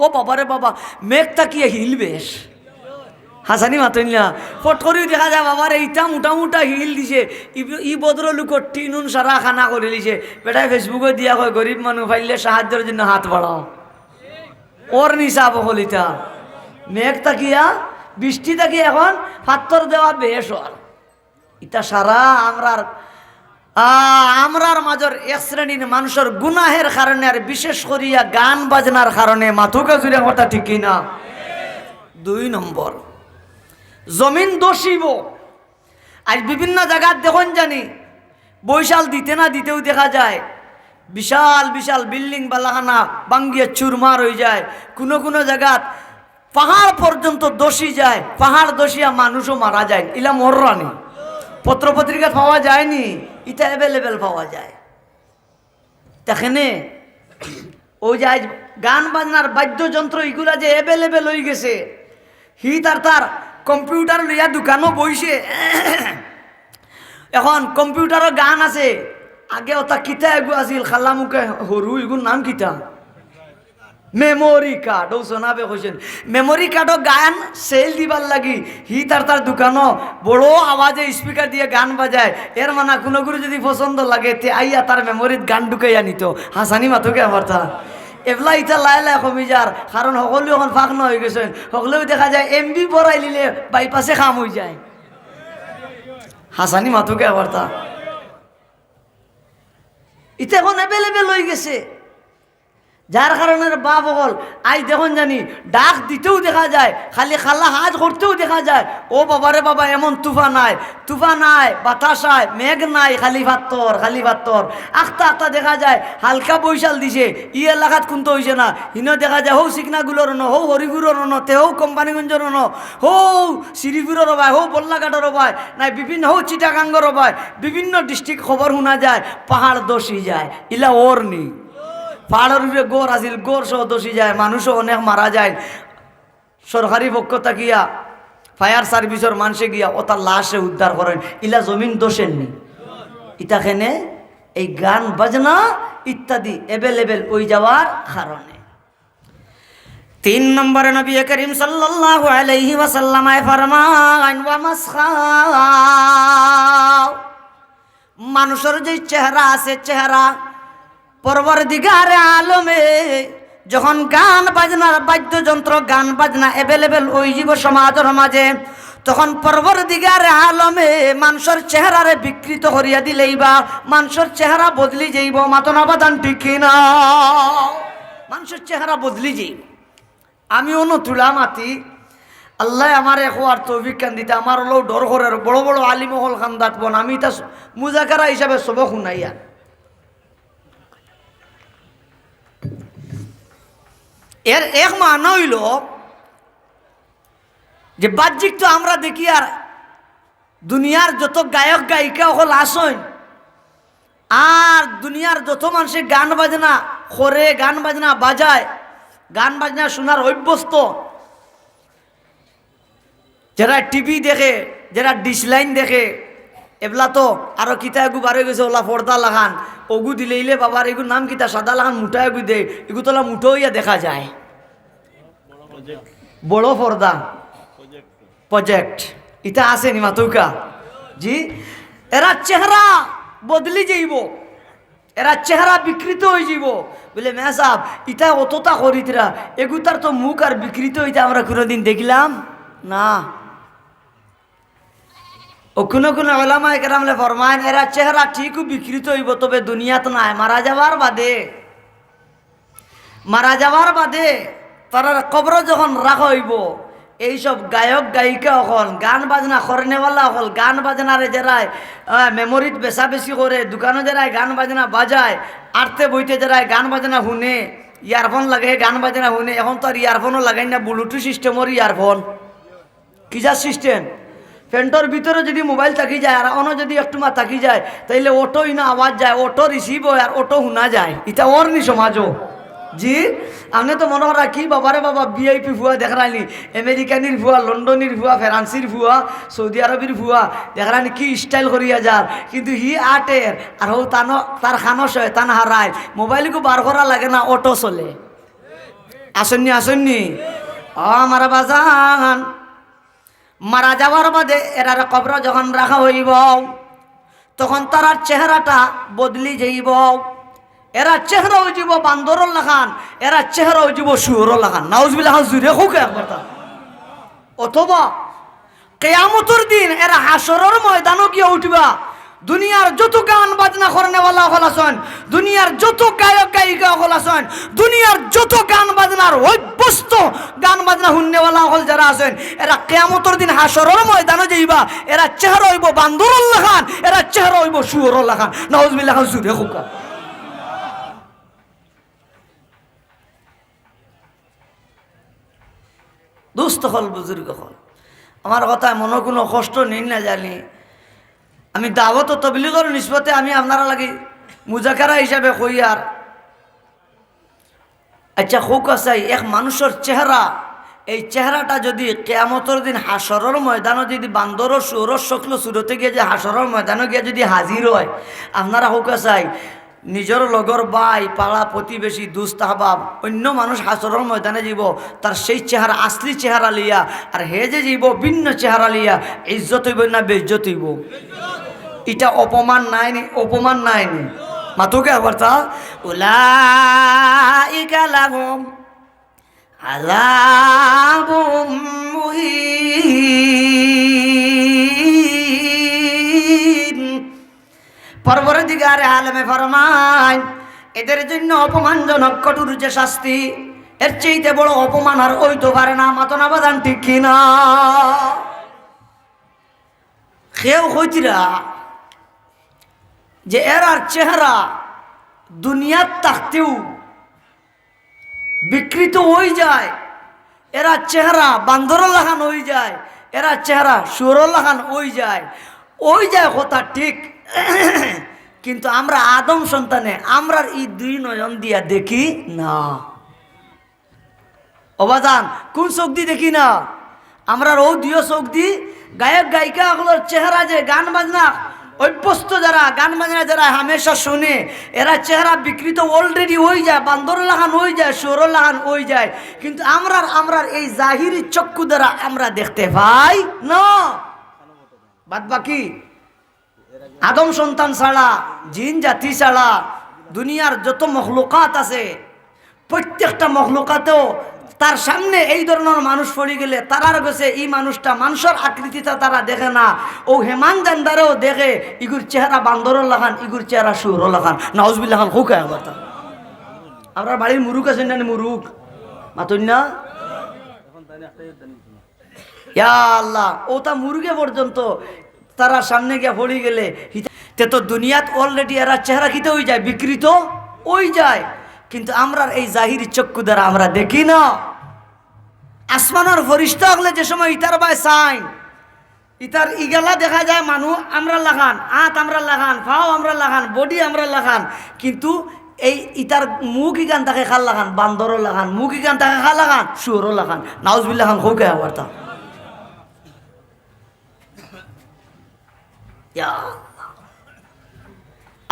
ও বাবারে বাবা, মেঘ তাকিয়ে হিলবেশ। হাসানি মাতইন না, ফট করেও দেখা যায় বাবার এইটা মোটা মোটা হিল দিছে, ই ভদ্রলোকর টিনুন সারা খানা করে দিছে। বেটায় ফেসবুকে দিয়া কয় গরিব মানুষ পাইলে সাহায্যের জন্য হাত বাড়াও। ওর নিশা বহল ইটা মেঘ তাকিয়া বৃষ্টি তাকিয়ে এখন পাত্তর দেওয়া বেশ হল। ইটা সারা আমরার মাঝর এক শ্রেণীর মানুষের গুনাহের কারণে, আর বিশেষ করিয়া গান বাজনার কারণে মাথুকা জুড়ে কথা ঠিক না। 2 নম্বর, জমিন দোষিব। আজ বিভিন্ন জায়গার দেখুন জানি বৈশাল দিতে না দিতেও দেখা যায় বিশাল বিশাল বিল্ডিং বালাখানা বাঙ্গিয়ে চুরমার হয়ে যায়। কোনো জায়গাত পাহাড় পর্যন্ত দোষী যায়, পাহাড় দোষিয়া মানুষও মারা যায়। ইলা মররানি পত্রপত্রিকা পাওয়া যায়নি, এটা অ্যাভেলেবেল পাওয়া যায়। দেখেনে ওই যে আজ গান বাজনার বাদ্যযন্ত্র এগুলা যে অ্যাভেলেবেল হয়ে গেছে, তার কম্পিউটার লইয়া দোকানও বইছে। এখন কম্পিউটারও গান আছে। আগে ওটা কিতা এগু আছিল খালা মুখে সরু, এগুর নাম কিতা? Memory card. ও শোনাবে কৈছেন মেমোরি কার্ডও গান সেল দিবার লাগি তার দোকানও বড় আওয়াজে স্পিকার দিয়ে গান বাজায়। এর মানে কোনো যদি পছন্দ লাগে তে আইয়া তার মেমোরিত গান ঢুকাইয়া নিত। হাসানি মাথুকে আমার তা এগুলা ইটা লাই কমি যার, কারণ সকলেও এখন ফাঁক ন হয়ে গেছেন। সকলেও দেখা যায় এমবি ভরাই নিলে বাইপাসে খাম হয়ে যায়। হাসানি মাথুকে আবার তা এটা এখন অ্যাভেলেবেল হয়ে গেছে, যার কারণে বাপ হল আজ দেখুন জানি ডাক দিতেও দেখা যায়, খালি খালা হাজ করতেও দেখা যায়। ও বাবারে বাবা, এমন তুফা নাই বাতাস নাই মেঘ নাই, খালি পাত্তর আখতা দেখা যায়। হালকা বৈশাল দিছে, এলাকাত কোনটো হয়েছে না, হিনো দেখা যায় হৌ চিকনাগুলোর ন, হৌ হরিপুরের ন, তে হৌ কোম্পানিগঞ্জের ন, হৌ শ্রীপুরের ভাই, হৌ বল্লাঘাটের ভাই, নাই বিভিন্ন হৌ চিটাগাঙ্গর ভাই, বিভিন্ন ডিস্ট্রিক্ট খবর শোনা যায় পাহাড় দোষী যায়। ইলা ওর নি পাহাড়ের উপরে গোর আছিল, গোর সহ দোষী যায়, মানুষও অনেক মারা যায়। সরকারি পক্ষ থাকিয়া ফায়ার সার্ভিসের মানুষে গিয়া ও তার লাশে উদ্ধার করেন। ইলা জমিন দোষের নি। ইটাখানে এই গান বাজনা ইত্যাদি অ্যাভেলেবেল ওই যাওয়ার কারণে। 3 নম্বরে নবী করিম সাল্লাল্লাহু আলাইহি ওয়াসাল্লাম ফরমান, ওয়া মাসখাও, মানুষের যে চেহারা আছে, চেহারা পরবর্তীকারে আলমে যখন গান বাজনার বাদ্যযন্ত্র গান বাজনা অ্যাভেলেবেল ওই জীব সমাজের মাঝে, তখন পরবর্তীকারে আলমে মানুষের চেহারারে বিকৃত করিয়া দিলেই বা মানুষের চেহারা বদলি যাইব। মাতনাবাদান ঠিক না, মানুষের চেহারা বদলি যাইব। আমি অন্য তুলা মাতি আল্লাহ আমার আর তৌফিক খান দিতে, আমার হলেও ডর করে বড় বড় আলিমহল খান দাঁতবন, আমি তা মুজাকারা হিসাবে সব শুনাইয়া। এর এক মানা হইল যে বাহ্যিক তো আমরা দেখি, আর দুনিয়ার যত গায়ক গায়িকা হল আসন, আর দুনিয়ার যত মানুষের গান বাজনা করে, গান বাজনা বাজায়, গান বাজনা শোনার অভ্যস্ত, যারা টিভি দেখে, যারা ডিসলাইন দেখে, এগুলা তো আরো কিতা এগু বারে গেছে, ওলা পর্দা লাগান, ওগু দিলে বাবার এগুর নাম কিতা সাদা লাগান মুঠা এগু দে, এগু তোলা মুঠো হইয়া দেখা যায়। বড় পর্দা প্রজেক্ট এটা আছে নি মাতুকা? জি, এরা চেহারা বদলি যাইব, এরা চেহারা বিকৃত হয়ে যাব। বলে মেয়া সাহেব ইটা অতটা করিতরা, এগুতার তো মুখ আর বিকৃত হইতে আমরা কোনোদিন দেখলাম না। ও কোনো কোনো ওলামায়ে কেরামলে ফরমায় এরা চেহারা ঠিকও বিকৃত হইব, তবে দুনিয়াত নাই, মারা যাওয়ার বাদে তারা কবর যখন রাখা হইব, এইসব গায়ক গায়িকা হল, গান বাজনা করনেওয়ালা হল, গান বাজনারে যারায় মেমোরিত বেচা বেশি করে, দোকানে যারায় গান বাজনা বাজায়, আরতে বইতে যারায় গান বাজনা শুনে, ইয়ারফোন লাগে গান বাজনা শুনে। এখন তো আর ইয়ারফোনও লাগাই না, ব্লুটুথ সিস্টেমর ইয়ারফোন, কিজার সিস্টেম, ফ্যান্টর ভিতরে যদি মোবাইল থাকি যায় আর অন্য যদি একটু মা থাকি যায়, তাইলে অটোই না আওয়াজ যায়, অটো রিসিভ হয় আর অটো শোনা যায়। এটা ওর নি সমাজও। জি, আপনি তো মনে করা কি বাবারে বাবা VIP ভুয়া দেখানি, আমেরিকানির ভুয়া, লন্ডনের ভুয়া, ফ্রান্সির ভুয়া, সৌদি আরবের ভুয়া দেখানি, কি স্টাইল করিয়া যার। কিন্তু হি আটের আর হো তার খানস হয়, তান হারায়, মোবাইলকে বার করা লাগে না, অটো চলে। আসেননি মারা বাজান, মারা যাওয়ার বাদে এরার কবর যখন রাখা হইব, তখন তার চেহারাটা বদলি যাইব। এরা চেহারা হয়ে যাব বান্দরর লাখান, এরা চেহারা হয়ে যাব শুয়োর লাখান। নাউজুবিল্লাহ, জুড়ে হোক একবার। অথবা কিয়ামতের দিন এরা হাসরের ময়দানও গিয়ে উঠবা। দুনিয়ার যত গান বাজনা করনেওয়ালা হল আছেন, দুনিয়ার যত গায়ক গায়িকা হল আছেন, দুনিয়ার যত গান বাজনার অভ্যস্ত গান বাজনা শুননেওয়ালা হল যারা আছেন, এরা কিয়ামতের দিন হাসরের ময়দানে যাইবা। এরা চেহারা হইব বান্দরর লাখান, এরা চেহারা হইব শুয়োর লাখান। নাউজুবিল্লাহ, জুড়ে হোক। দুস্থ হল, বুজুর্গ হল, আমার কথায় মনে কোনো কষ্ট নেই না জানি। আমি দাওয়াত ও তবলিগের নিসবতে আমি আপনারা লাগি মুজাকারা হিসাবে কই। আর আচ্ছা হোক চাই এক মানুষের চেহারা, এই চেহারাটা যদি কিয়ামতের দিন হাসরের ময়দানে যদি বান্দর শুয়োর শক্ল সুরতে গিয়ে যে হাসরের ময়দানে গিয়ে যদি হাজির হয়, আপনারা হোক চাই নিজের লগর ভাই, পাড়া প্রতিবেশী, দুস্ত আহবাব অন্য মানুষ হাসরের ময়দানে যাব, তার সেই চেহারা আসলি চেহারা লিয়া, আর হে যে যাব ভিন্ন চেহারা লিয়া, ইজ্জত হইব না বেইজ্জত হইব? এটা অপমান নাইনি, অপমান নাইনি মাতুকে আবার তা উলাইকা লাহুম আযাবুম মুহিন। পরবর্তীকারে আলেমে ফরমায় এদের জন্য অপমানজনক কঠোর যে শাস্তি, এর চেয়ে বড় অপমান আর হইতে পারে না। মাতনা বাদান ঠিক কিনা? কেউ হইতিরা যে এর আর চেহারা দুনিয়ার থাকতেও বিকৃত হয়ে যায়, এরা চেহারা বান্দর লাগান হয়ে যায়, এরা চেহারা সুর লাগান হয়ে যায়, কথা ঠিক। কিন্তু আমরা আদম সন্তানে আমরা এই দুই নয়ন দিয়া দেখি না। অবাদান কোন চোখ দিয়ে দেখি না? আমরা ও দিও চোখ দি গায়ক গায়িকা গুলোর চেহারা যে গান বাজনা অভ্যস্ত যারা, গান বাজনা যারা হামেশা শুনে, এরা চেহারা বিকৃত অলরেডি হয়ে যায়, বান্দর লাগান হয়ে যায়, সুর লাগান হয়ে যায়। কিন্তু আমরা এই জাহিরি চক্ষু দ্বারা আমরা দেখতে পাই না। বাদ বাকি আদম সন্তান ছাড়া, জিন জাতি ছাড়া দুনিয়ার যত মখলুকাত আছে, প্রত্যেকটা মখলুকাতেও তার সামনে এই ধরনের মানুষ পড়ে গেলে তারার কাছে এই মানুষটা মানুষের আকৃতিটা তারা দেখে না। ও হেমান দান্দারেও দেখে ইগুর চেহারা বান্দর লাগান, ইগুর চেহারা সুর লাগান। নাউজুবিল্লাহ হোক একবার। আমরা বাড়ির মুরুখ আছে না, মুরুখ মাতুন না? ইয়া আল্লাহ, ওটা মুরুগে পর্যন্ত তারা সামনে গিয়ে পড়ে গেলে তে তো দুনিয়াত অলরেডি এরা চেহারা খিতে হয়ে যায়, বিকৃত হয়ে যায়। কিন্তু আমরা এই জাহিরি চক্ষু দ্বারা আমরা দেখি না। আসমানের ফরিস্তা হলে যে সময় ইতার বাই সাইন, ইতার ইগালা দেখা যায় মানুষ আমরা লাগান, হাত আমরা লাগান, পাও আমরা লাগান, বডি আমরা লাগান। কিন্তু এই ইতার মুখ ইগান তাকে খাল লাগান, বান্দরও লাগান, মুখ ইগান তাকে খাল লাগান, সুরও লাগান। নাউজুবিল্লাহ হোক আবার তা।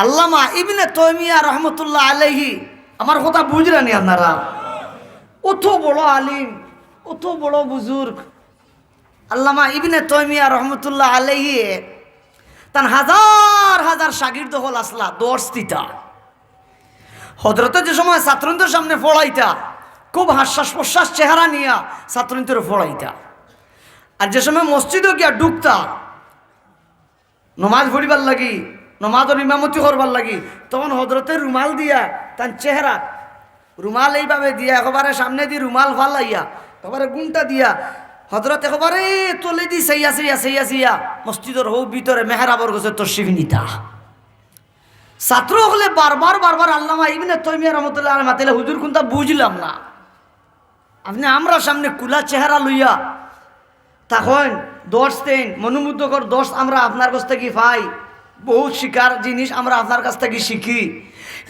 আল্লামা ইবনে তাইমিয়া রহমতুল্লাহ আলাইহি, আমার কথা বুঝলেন আপনারা? অত বড় আলিম, অত বড় বুজুর্গ আল্লামা ইবনে তাইমিয়া রহমতুল্লাহ আলাইহি তান হাজার হাজার শাগির্দ হল আসলা দর্শ দিতা হজরতে যে সময় ছাত্রদের সামনে পড়াইতা খুব হাস্যাস প্রশ্বাস চেহারা নিয়া ছাত্রদের পড়াইতা আর যে সময় মসজিদও গিয়া ঢুকতা নমাজ পড়িবার লাগি নমাজের ইমামতি করবার লাগি তখন হজরতের রুমাল দিয়া তার চেহারা রুমাল এইভাবে দিয়া একেবারে সামনে দিয়ে রুমাল ফালাইয়া একেবারে গুণটা দিয়া হজরত একেবারে তলে দি সাইয়া সাইয়া সাইয়া সাইয়া মসজিদের হৌ ভিতরে মেহরাবর গেছে তশরিফ নিতা ছাত্র হলে বারবার বারবার আল্লামা ইবনে তাইমিয়া রাহমাতুল্লাহ আলাইহি মাতিলে হুজুর কোনটা বুঝলাম না আপনি আমরা সামনে কুলা চেহারা লইয়া তখন দর্শ দেন মনোমুগ্ধকর দর্শ আমরা আপনার কাছ থেকে পাই বহুত শিকার জিনিস আমরা আপনার কাছ থেকে শিখি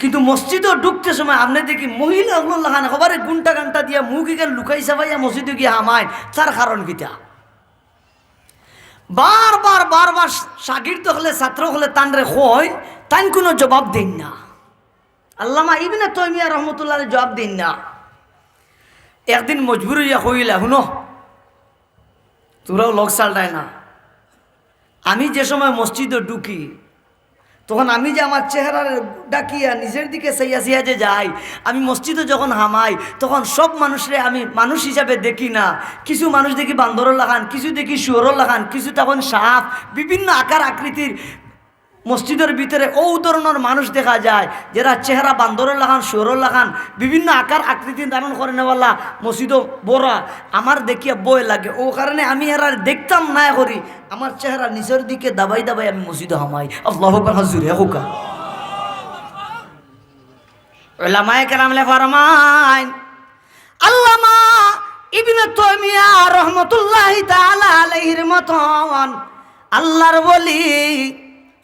কিন্তু মসজিদও ঢুকতে সময় আপনি দেখি মহিলাগুলো লাগান একেবারে গুন্টা গান্টা দিয়া মুখ এখানে লুকাই চাবাইয়া মসজিদে গিয়ে হামায় তার কারণ কিতা বারবার বারবার শাগির্দ হলে ছাত্র হলে তানরে হয় তান কোনো জবাব দেন না আল্লামা ইবনে তাইমিয়া রাহমাতুল্লাহ আলাইহি জবাব দেন না একদিন মজবুর হইয়া হইলা শুনো তোরাও লোক চালটায় না আমি যে সময় মসজিদে ঢুকি তখন আমি যে আমার চেহারার ডাকিয়া নিজের দিকে চাইয়া চাইয়া যে যাই আমি মসজিদে যখন হামাই তখন সব মানুষরে আমি মানুষ হিসাবে দেখি না কিছু মানুষ দেখি বান্দরও লাগান কিছু দেখি শুয়োরও লাগান কিছু তখন সাপ বিভিন্ন আকার আকৃতির মসজিদের ভিতরে ও ধরনের মানুষ দেখা যায় যারা চেহারা বান্দরও লাগান শুয়োরও লাগান বিভিন্ন আকার আকৃতি ধারণ করে নেওয়ালা মসজিদও বড় আমার দেখিয়া বয় লাগে ও কারণে আমি এরা দেখতাম না করি আমার চেহারা নিচের দিকে দাবাই দাবাই আমি মসজিদে হামাই আল্লাহু আকবার হাজুরে হুকা উলামায়ে কেরামলে ফরমান আল্লামা ইবনে তাইমিয়া রাহমাতুল্লাহি তাআলা আলাইহির মতন আল্লাহর ওলি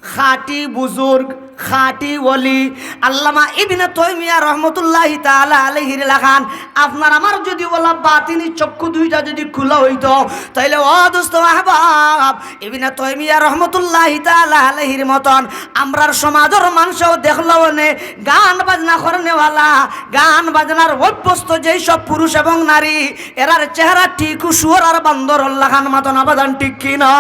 খাঁটি বুজুর্গ খাঁটি ওলি আল্লামা ইবনে তাইমিয়া রাহমাতুল্লাহি তাআলা আলাইহির লাগান আপনার আমার যদি বলা বাতিনি চক্ষু দুইটা যদি খোলা হইতো তাইলে ও দোস্ত আহবাব ইবনে তাইমিয়া রাহমাতুল্লাহি তাআলা আলাইহির মতন আমরার সমাজের মানুষও দেখলো নে গান বাজনা করনেওয়ালা গান বাজনার অভ্যস্ত যেই সব পুরুষ এবং নারী এরার চেহারা ঠিক শুয়োর আর বান্দর লাগান মতন আবাদান ঠিক কিনা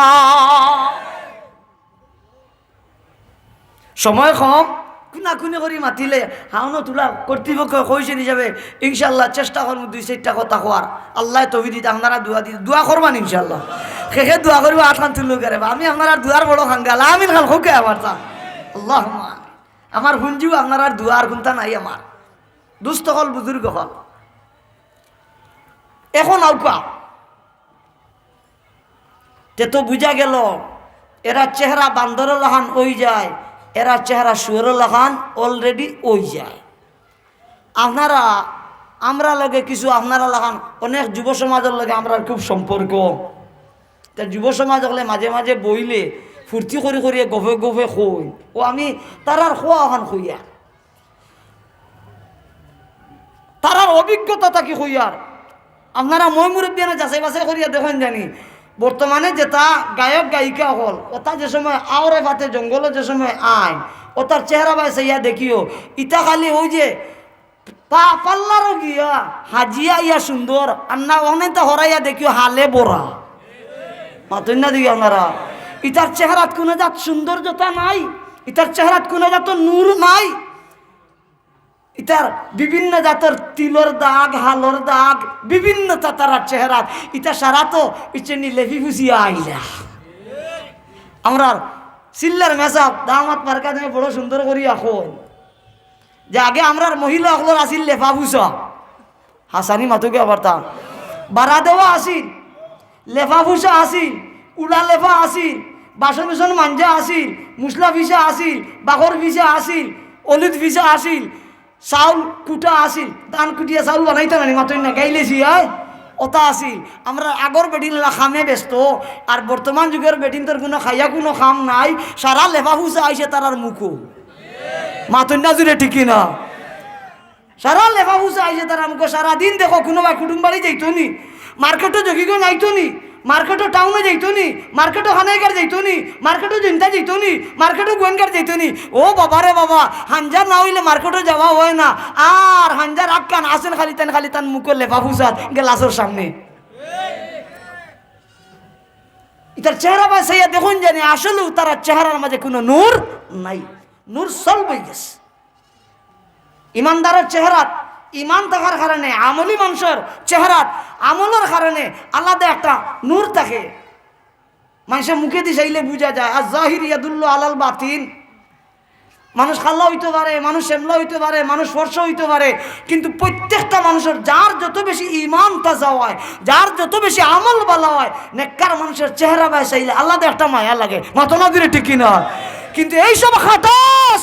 সময় কম কুনা কুনি করি মাতিলে হাওনো তোলা কর্তৃপক্ষ কইছেন হিসাবে ইনশাল্লাহ চেষ্টা করবো 2-4টা কথা কোয়ার আল্লাহ তৌফিক দিতে আপনারা দোয়া দিতে দোয়া করবান ইনশাল্লাহ শেষে দোয়া করবো আঠান তুলু করে আমি আপনারা দোয়ার বড় খাঙ্গাল আমি খাল হোকে আবার তা আল্লাহ আমার হুঞ্জিও আপনারা দোয়ার গুনতা নাই আমার দুস্থ হল বুজুর্গ হল এখন আউকা তে তো বুঝা গেল এরা চেহারা বান্দর লাহান ওই যায় এরা চেহারা শুয়োর লাগান অলরেডি ওই যায় আপনারা আমরা লগে কিছু আপনারা লাগান অনেক যুব সমাজের লগে আমরা খুব সম্পর্ক তা যুব সমাজ হলে মাঝে মাঝে বইলে ফুর্তি করে করিয়ে গভে গভে খই ও আমি তারার খোয়া ওখান খুইয়া তারার অভিজ্ঞতা থাকি খুইয়ার আপনারা মই মুরব্বী না যাচাই বাছাই করিয়া দেখেন জানি বর্তমানে যেটা গায়ক গায়িকা হল ওটা যে সময় আওরে ভাতে জঙ্গলে যে সময় আইন ও তার চেহারা বাইসে ইয়া দেখিও ইটা খালি ওই যে পাল্লারও গিয়া হাজিয়া ইয়া সুন্দর আর না অনেক হরাইয়া দেখিও হালে বড়া মাতুন না দেখি আপনারা ইটার চেহারাত কোনো জাত সৌন্দর্যতা নাই ইটার চেহারাত কোনো জাত নূর নাই ইতার বিভিন্ন জাতের তিলর দাগ হালর দাগ বিভিন্ন তাতার চেহারা ইটা সারা তো ইচেনি লেফি ফুসিয়া আইলা আমরা সিল্লার মেসাব দামাত মার্কা দিয়ে বড় সুন্দর করি এখন যে আগে আমরার মহিলা হলর আসিল লেফা ফুসা হাসানি মাতুকে আবার তা বাড়া দেওয়া আসিল লেফা ফুসা আসিল উড়া লেফা আসিল বাসন বুসন মাঞ্জা আসিল মুসলা ভিসা আসিল বাঘর ভিসা আসিল অলিদ ভিসা আসিল চাউল কুটা আসিল ধান কুটিয়া চাউল বানাইতে নানি মাতই না গাইলেছি আয় ওটা আসিল আমরা আগর বেটিন খামে ব্যস্ত আর বর্তমান যুগের বেটিন তোর কোনো খাইয়া কোনো খাম নাই সারা লেফা ফুসা আইসে তার আর মুখো মাতই না জুড়ে ঠিকই না সারা লেফা ফুসা আইসে তার মুখো সারাদিন দেখো কোনো বা কুটুম বাড়ি যাইতো নি মার্কেটও জগিগো যাইতো নি মার্কেটও টাউনে যাইতো নি মার্কেটও খানাইকার যাইতো নি মার্কেটও জিন্তা যাইতো নি মার্কেটও গোয়েনকার যাইতো নি ও বাবা রে বাবা হাঞ্জার না হইলে মার্কেটও যাওয়া হয় না আর হাঞ্জার আক্কান আসেন খালি তান মুখের লেফা ফুসাত গ্লাসের সামনে ইতার চেহারা বাসাইয়া দেখুন জানি আসলেও তারা চেহারার মাঝে কোনো নূর নাই, নূর সলভ হয়ে গেছে। ইমানদারের চেহারা ইমান থাকার কারণে, আমলি মানুষের চেহারা আমলের কারণে আলাদা একটা নূর থাকে। মানুষের মুখে দিয়ে চাইলে বুঝা যায়। আর জাহির ইয়াদুল্লাহ আলাল বাতিন, মানুষ খাল্লা হইতে পারে, মানুষ এমলা হইতে পারে, মানুষ ফর্সা হইতে পারে, কিন্তু প্রত্যেকটা মানুষের যার যত বেশি ইমান তাজা হয়, যার যত বেশি আমল ভালো হয়, নেককার মানুষের চেহারা বাই চাইলে আলাদা একটা মায়া লাগে। মাথা দিলে ঠিক কিনা? কিন্তু এইসব খাটাস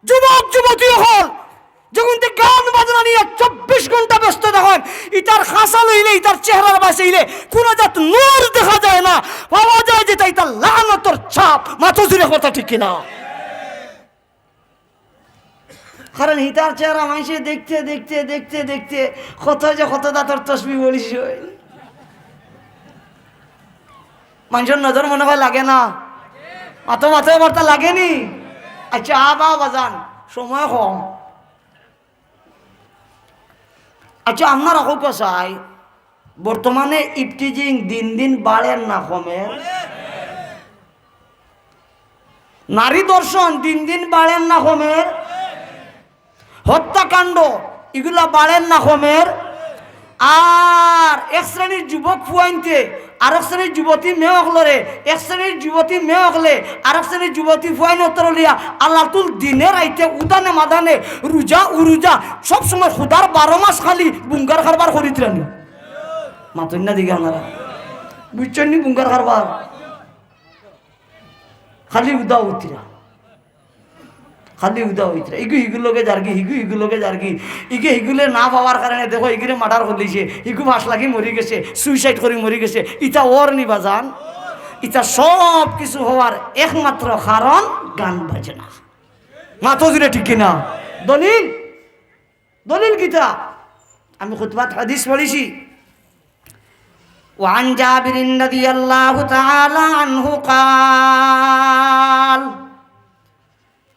যুবক যুবতী হল যখন গান বাজনা নিয়ে 24 ঘন্টা ব্যস্ত দেখেন, ইটার খাসা লইলে ইটার চেহারার বাসাইলে কোনো জাত নূর দেখা যায় না, পাওয়া যায় যে তাই তার লানতর ছাপ। মাথা জুড়ে কথা ঠিক কিনা? কারণ হিতার চেহারা মানুষে দেখতে দেখতে দেখতে দেখতে কত যে কত দাঁতর তসবি বলিস, মানুষের নজর মনে হয় লাগে না? মাথায় বার্তা লাগেনি? আচ্ছা আবা বাজান সময় কম। আচ্ছা আপনার এখন চাই বর্তমানে ইফটিজিং দিন দিন বাড়েন না কমের? নারী দর্শন দিন দিন বাড়েন না কমের? হত্যাকাণ্ড এগুলা বাড়েন না কমের? আর এক শ্রেণীর যুবক ফুয়াইনতে আরেক শ্রেণীর যুবতী মেয়ে হকলরে, এক শ্রেণীর যুবতী মেয়ে হকলে আরেক শ্রেণীর যুবতী ফুয়াইন উত্তরলিয়া আল্লাহ তুল দিনে রাইতে উদানে মাদানে রুজা উরুজা সবসময় খুদার 12 মাস খালি বুঙ্গার কারবার করিত্রানি। মাতুন না দিকে আপনারা বুঝছেন নি? বুঙ্গার কারবার খালি উদা উতরা, খালি উদা হইতরা। হিগুলোকে জার্গি হিগুলোকে জার্গি হিগুলে না পাওয়ার কারণে দেখো ইগুলে মার্ডার করে দিয়েছে, হিগু ফাঁস লাগি মরি গেছে, সুইসাইড করে মরি গেছে। ইটা ওর নিবা যান, ইটা সব কিছু হওয়ার একমাত্র কারণ গান বাজনা। মাথা জুড়ে ঠিক কিনা? দলিল দলিল কিতা? আমি খুতবাত হাদিস পড়েছি। ওয়ান জাবির রাদিয়াল্লাহু তাআলা আনহু قال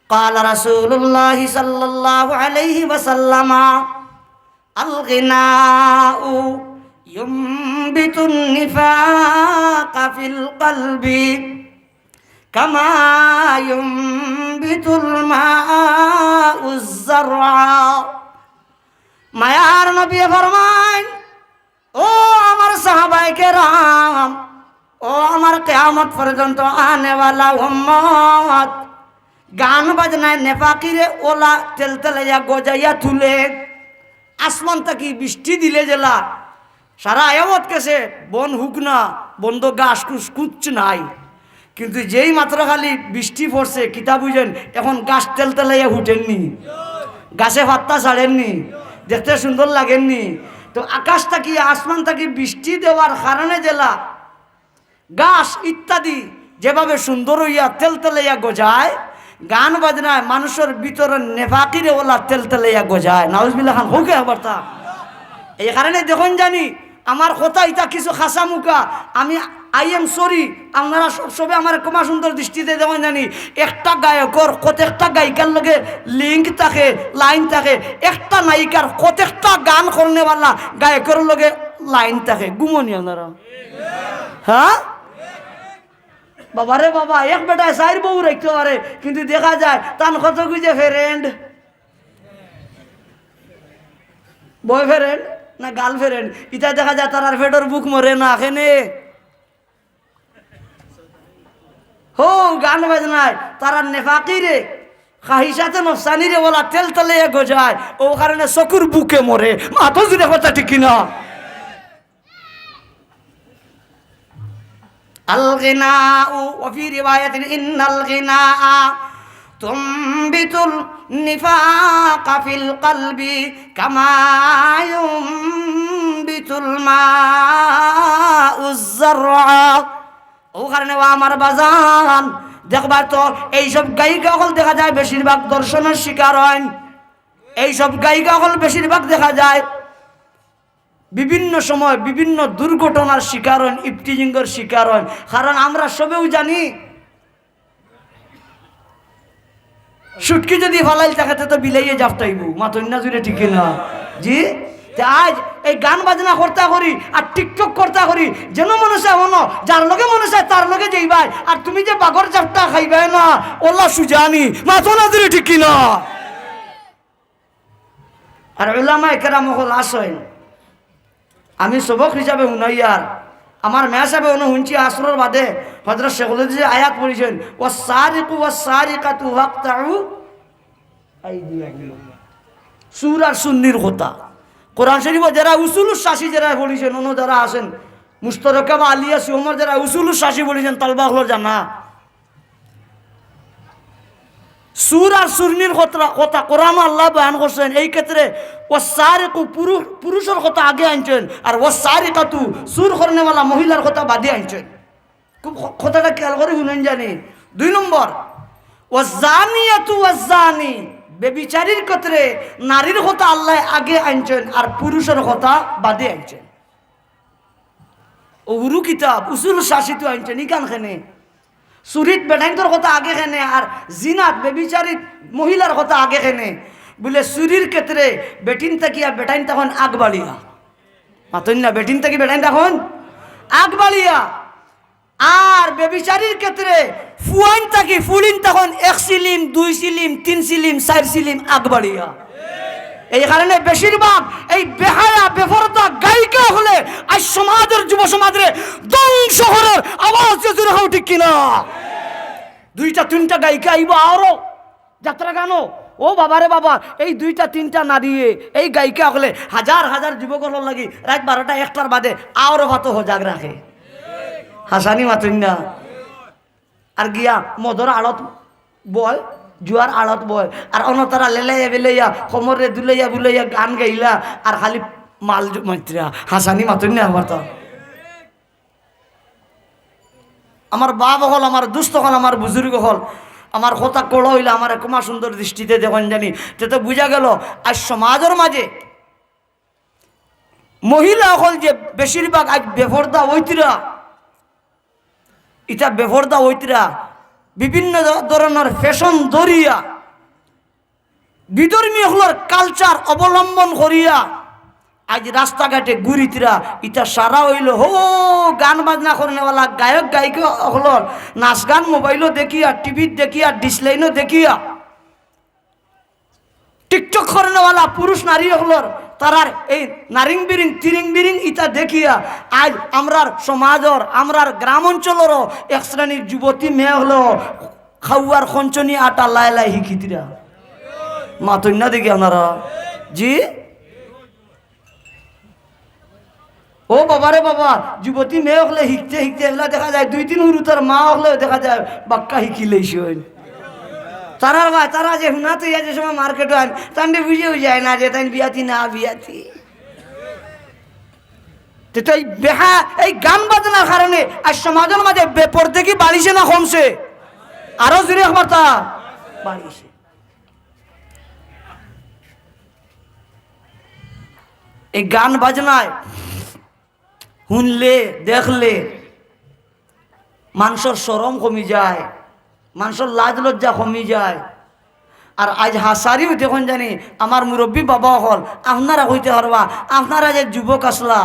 قال رسول الله صلى الله عليه وسلم الغناء ينبت النفاق في القلب كما ينبت الماء الزرع। মায়ার নবী ফরমান, ও আমার সাহাবায়ে কেরাম, ও আমার কিয়ামত পর্যন্ত আনেওয়ালা উম্মত, গান বাজনায় নেফাকিরে ওলা তেলতেলাইয়া গজাইয়া তুলে আসমান তাকি বৃষ্টি দিলে জেলা সারা আয়ামত কেছে বন হুক না, বন্ধ গাছ কুচ নাই, কিন্তু যেই মাত্র খালি বৃষ্টি পড়ছে কিতা বুঝেন এখন গাছ তেলতেলাইয়া হুটেননি, গাছে পাত্তা ছাড়েননি, দেখতে সুন্দর লাগেননি। তো আকাশ থাকি আসমান থাকি বৃষ্টি দেওয়ার কারণে জেলা গাছ ইত্যাদি যেভাবে সুন্দর হইয়া তেলতেলাইয়া গজায়, গান বাজনায় মানুষের ভিতরে নেফাকিরে ওলা তেলতেলাইয়া গজায়। নাউজুবিল্লাহ খান হোক বার্তা। এই কারণে দেখুন জানি আমার কথা ইটা কিছু খাসা মুখা, আমি আই এম সরি, আপনারা সবে আমার কমা সুন্দর দৃষ্টিতে দেখুন জানি একটা গায়কর কতটা গায়িকার লগে লিঙ্ক থাকে, লাইন থাকে, একটা নায়িকার কতটা গান করনেওয়ালা গায়কের লগে লাইন থাকে। গুমনি আপনারা? হ্যাঁ বাবারে বাবা, এক বেটায় 4 বউ রাখতে পারে, কিন্তু দেখা যায় তার কত গুজে ফ্রেন্ড, বয়ফ্রেন্ড না গার্লফ্রেন্ড, ইটা দেখা যায় তার ফেডর বুক মরে না এখানে। হো গান বাজনায় তারা নেফাকিরে খাহিসাতে নফসানিরে বলা তেল তেলে গজায়, ও কারণে চকুর বুকে মরে। মাথা জুড়ে কথা ঠিক কিনা? الغناء وفي رواية إن الغناء تنبت النفاق في القلب كما ينبت الماء الزرع। ও কারণে আমার বাজান দেখবার তো এইসব গায়িকা হল দেখা যায় বেশিরভাগ দর্শনের শিকার হয়, এইসব গায়িকা হল বেশিরভাগ দেখা যায় বিভিন্ন সময় বিভিন্ন দুর্ঘটনার শিকার হন, ইফটিজিংয়ের শিকার হন। কারণ আমরা সবেও জানি সুটকি যদি ফালাই তাকাতে তো বিলাইয়ে জাফটাইব। মাতন্না জুড়ে ঠিক না? জি, আজ এই গান বাজনা করতে করি আর টিকটক করতে করি যেন মনে চায় অনো যার লগে মনে চায় তার লগে যাইবাই আর তুমি যে বাগর চাপটা খাইবাই না ওল্লা সুজানি মাথো না দিলে ঠিক কিনা। আর উলামা কেরাম হল আসেন আমি সবক হিসাবে শুনাইয়ার আমার মেয়া সাহেব অনু শুনছি আসরের বাদে হযরত শেখুল যে আয়াত পড়িছেন ওয়াস সারিকু ওয়াস সারিকাতু ওয়াক্তাউ আইদিয়াহুম সূরা আর সুন্নির কথা কোরআন শরীফ যারা উসুলুস শাসি যারা পড়িছেন অনু যারা আছেন মুশতারাকা বা আলিয়া সুমর যারা উসুলুস শাসি পড়িছেন তালবা হল জানা সুর আর সুন্নির কথা কোরআন আল্লাহ বয়ান করছেন এই ক্ষেত্রে ওয়াস সারিকু পুরুষের কথা আগে আনছেন আর ওয়াস সারিকাতু সুর করনেওয়ালা মহিলার কথা বাদে আনছেন। খুব কথাটা খেয়াল করে শুনেন জানি। 2 নম্বর ওয়াস জানিয়াতু ওয়াস জানি বেবিচারীর ক্ষেত্রে নারীর কথা আল্লাহ আগে আনছেন আর পুরুষের কথা বাদে আনছেন। উরু কিতাব উসুল শাসিত আনছেন ইকানখানে সুরিত বেটাইন্তর কথা আগে খেনে আর জিনাত বেবিচারিত মহিলার কথা আগে খেনে বলে চুরির ক্ষেত্রে বেটিন তাকিয়া বেটাইন তখন আগবাড়িয়া মাতন না বেটিন তাকি বেটাইন তখন আগবাড়িয়া আর বেবিচারির ক্ষেত্রে ফুয়াইন তাকি ফুলিন তখন 1 সিলিম 2 সিলিম 3 সিলিম 4 সিলিম আগবাড়িয়া। এই কারণে বেশিরভাগ এই বেহায়া বেফরদা গায়িকা হলে আজ সমাজের যুব সমাজে ধ্বংস করার আওয়াজ জোরে হাও ঠিক কিনা। 2টা 3টা গায়িকা আইব আরো যাত্রা গানো ও বাবারে বাবা এই 2টা 3টা না দিয়ে এই গায়িকা হলে হাজার হাজার যুবকর লাগি রাত 12টা 1টার বাদে আরো ভাত হজাগ রাখে হাসানি মাতুন না আর গিয়া মদর আড়ত বয় জুয়ার আড়ত বয় আর অনতারা লেলাইয়া বেলাইয়া কোমরে দুলাইয়া বুলাইয়া গান গাইলা আর খালি মাল মৈত্রা হাসানি মাতুন না আমার তো আমার বাপ হল আমার দুস্থ হল আমার বুজুর্গ হল আমার কথা কড় হইলে আমার একমা সুন্দর দৃষ্টিতে দেখুন জানি তো বুঝা গেল আজ সমাজের মাঝে মহিলা হল যে বেশিরভাগ আজ বেফরদা হইতিরা এটা বেফরদা হইতিরা বিভিন্ন ধরনের ফ্যাশন ধরিয়া বিধর্মী হলর কালচার অবলম্বন করিয়া আজ রাস্তাঘাটে ঘুরিতরা ইটা সারা হইল হো গান বাজনা করেনেওয়ালা গায়ক গায়িকা হলর নাচ গান মোবাইলও দেখিয়া টিভিত দেখিয়া ডিসলাইনও দেখিয়া টিকটক করেনেওয়ালা পুরুষ নারী হলর তারার এই নারিং বিরিং তিরিং বিরিং ইটা দেখিয়া আজ আমরার সমাজর আমরার গ্রাম অঞ্চলেরও এক শ্রেণীর যুবতী মেয়ে হলো খাওয়ার খঞ্চনি আটা লাই লাই হিকিতিরা মাতুন না দেখি আপনারা জি ও বাবারে বাবা যুবতী মেয়ে হলে শিখতে শিখতে এগুলা দেখা যায় 2-3 হুরুতার মা হলেও দেখা যায় বাক্কা শিখিলেইছে তারা ভাই তারা যে হুনাতে যে সময় মার্কেট হয় তান্ডে বুঝেও যায় না যে তাই বিয়াতি না বিয়াতি তো এই বেহা এই গান বাজনার কারণে আর সমাজের মাঝে বেপরদে কি বাড়িছে না কমছে আরো জুড়ে একবার তা বাড়িছে। এই গান বাজনায় শুনলে দেখলে মানুষের শরম কমি যায় মানুষের লাজ লজ্জা কমি যায় আর আজ হাসারিও দেখুন জানি আমার মুরব্বী বাবা হল আপনারা হইতে পারবা আপনারা যে যুবক আসলা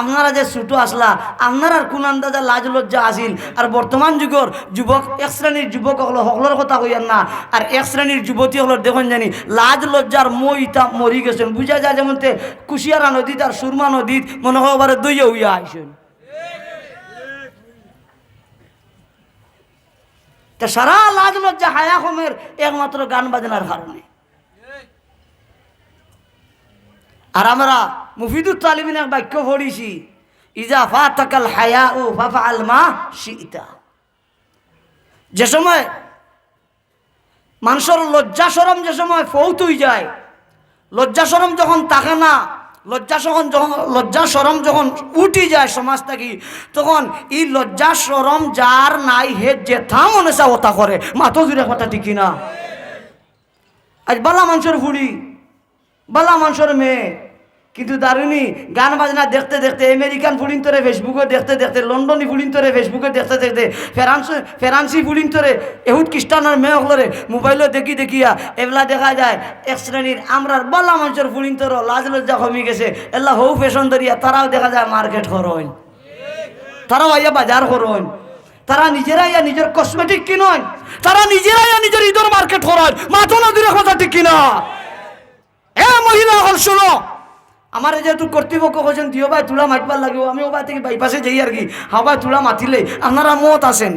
আপনারা যে ছোটো আসলা আপনার আর কোন আন্দাজে লাজ লজ্জা আসিল আর বর্তমান যুগর যুবক এক শ্রেণীর যুবক হলো সকলের কথা কইয়ার না আর এক শ্রেণীর যুবতী হলো দেখুন জানি লাজ লজ্জার মইটা মরি গেছেন বুঝা যায় যেমন কুশিয়ারা নদীত আর সুরমা নদীত মনে হয় আবার দইয়া হইয়া আইসেন তা সারা লাজ লজ্জা হায়া কমের একমাত্র গান বাজনার কারণে। আর আমরা মুফিদুত তালিবিন এক বাক্য পড়িছি ইজা ফাতাকাল হায়াউ ফাফআল মা শিতা যে সময় মানুষের লজ্জা শরম যে সময় ফৌত হয়ে যায় লজ্জা শরম যখন থাকে না লজ্জা শরম যখন উঠি যায় সমাজ থেকে তখন এই লজ্জা শরম যার নাই হে যেথা মনে চা ওটা করে মাথো জুড়ে কথা ঠিকই না। আজ বালা মানুষের ফুড়ি বালা মানুষের মেয়ে কিন্তু দারুণী গান বাজনা দেখতে দেখতে আমেরিকান ফুলিং তোরে ফেসবুকে দেখতে দেখতে লন্ডনী ফুলিং তোরে ফেসবুকে দেখতে দেখতে ফেরান্সি ফুলিং তোরে এহুদ খ্রিস্টানের মেয়কলরে মোবাইলও দেখি দেখিয়া এগুলা দেখা যায় এক শ্রেণীর আমরা বলা মানুষের ফুলিং তোর লাজ লজ্জা কমে গেছে এল্লা হৌ ফ্যাশন ধরিয়া তারাও দেখা যায় মার্কেট করন, তারাও আইয়া বাজার করন, তারা নিজেরাই নিজের কসমেটিক কিনন, তারা নিজেরাই নিজের ঈদের মার্কেট করেন। মাথা নদীর কথা ঠিক কিনা? এ মহিলা হল শুনো, আমার যেহেতু কর্তৃপক্ষ কোছেন দিও ভাই তুলা মাতবার লাগিব, আমি ও ভাই থেকে বাইপাসে যাই আর কি, হ্যাঁ ভাই তুলা মাতিলে আপনারা মত আসেন